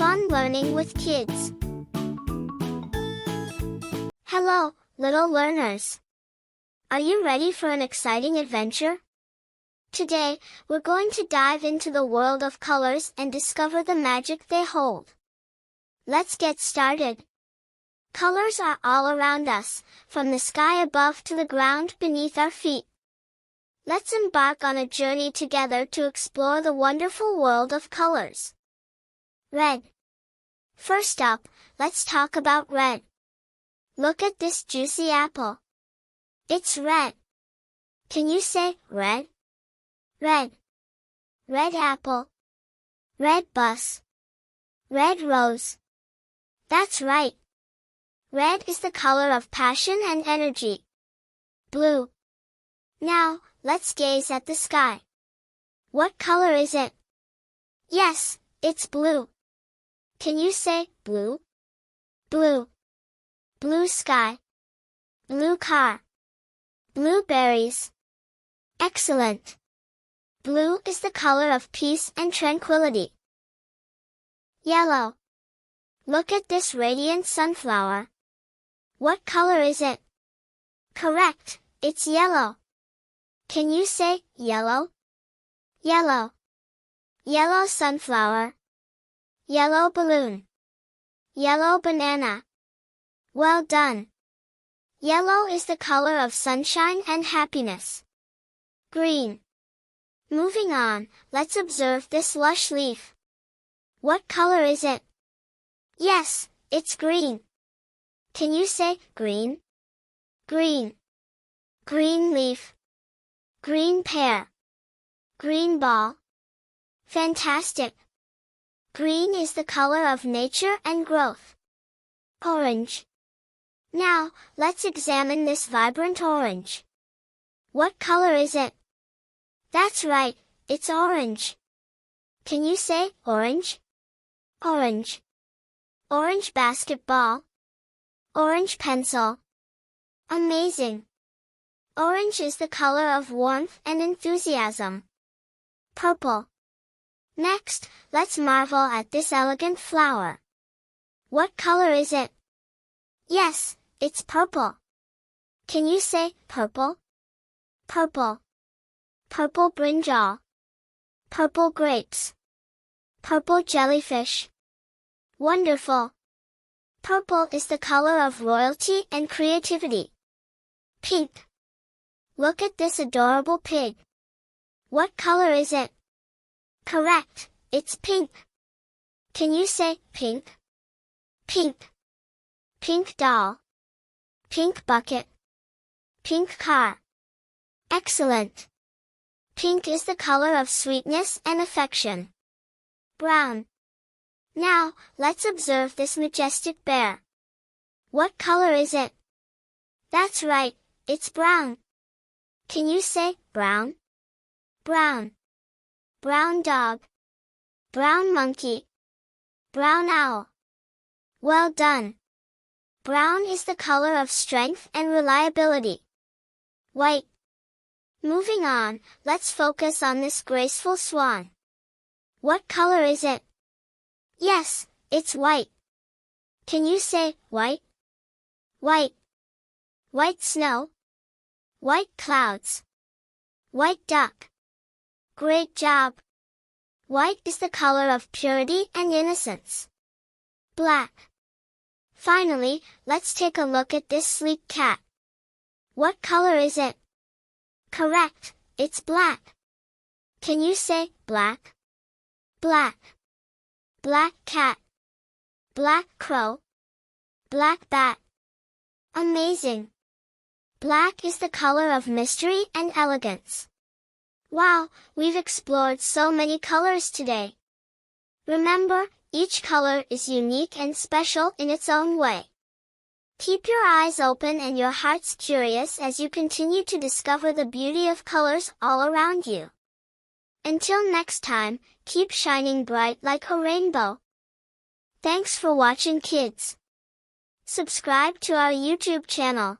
Fun learning with kids. Hello, little learners. Are you ready for an exciting adventure? Today, we're going to dive into the world of colors and discover the magic they hold. Let's get started. Colors are all around us, from the sky above to the ground beneath our feet. Let's embark on a journey together to explore the wonderful world of colors. Red. First up, let's talk about red. Look at this juicy apple. It's red. Can you say red? Red. Red apple. Red bus. Red rose. That's right. Red is the color of passion and energy. Blue. Now, let's gaze at the sky. What color is it? Yes, it's blue. Can you say blue? Blue. Blue sky. Blue car. Blueberries. Excellent. Blue is the color of peace and tranquility. Yellow. Look at this radiant sunflower. What color is it? Correct, it's yellow. Can you say yellow? Yellow. Yellow sunflower. Yellow balloon. Yellow banana. Well done. Yellow is the color of sunshine and happiness. Green. Moving on, let's observe this lush leaf. What color is it? Yes, it's green. Can you say green? Green. Green leaf. Green pear. Green ball. Fantastic. Green is the color of nature and growth. Orange. Now, let's examine this vibrant orange. What color is it? That's right, it's orange. Can you say orange? Orange. Orange basketball. Orange pencil. Amazing. Orange is the color of warmth and enthusiasm. Purple. Next, let's marvel at this elegant flower. What color is it? Yes, it's purple. Can you say purple? Purple. Purple brinjal. Purple grapes. Purple jellyfish. Wonderful. Purple is the color of royalty and creativity. Pink. Look at this adorable pig. What color is it? Correct, it's pink. Can you say pink? Pink. Pink doll. Pink bucket. Pink car. Excellent. Pink is the color of sweetness and affection. Brown. Now, let's observe this majestic bear. What color is it? That's right, it's brown. Can you say brown? Brown. Brown dog. Brown monkey. Brown owl. Well done. Brown is the color of strength and reliability. White. Moving on, let's focus on this graceful swan. What color is it? Yes, it's white. Can you say white? White. White snow. White clouds. White duck. Great job. White is the color of purity and innocence. Black. Finally, let's take a look at this sleek cat. What color is it? Correct, it's black. Can you say black? Black. Black cat. Black crow. Black bat. Amazing. Black is the color of mystery and elegance. Wow, we've explored so many colors today. Remember, each color is unique and special in its own way. Keep your eyes open and your hearts curious as you continue to discover the beauty of colors all around you. Until next time, keep shining bright like a rainbow. Thanks for watching, kids. Subscribe to our YouTube channel.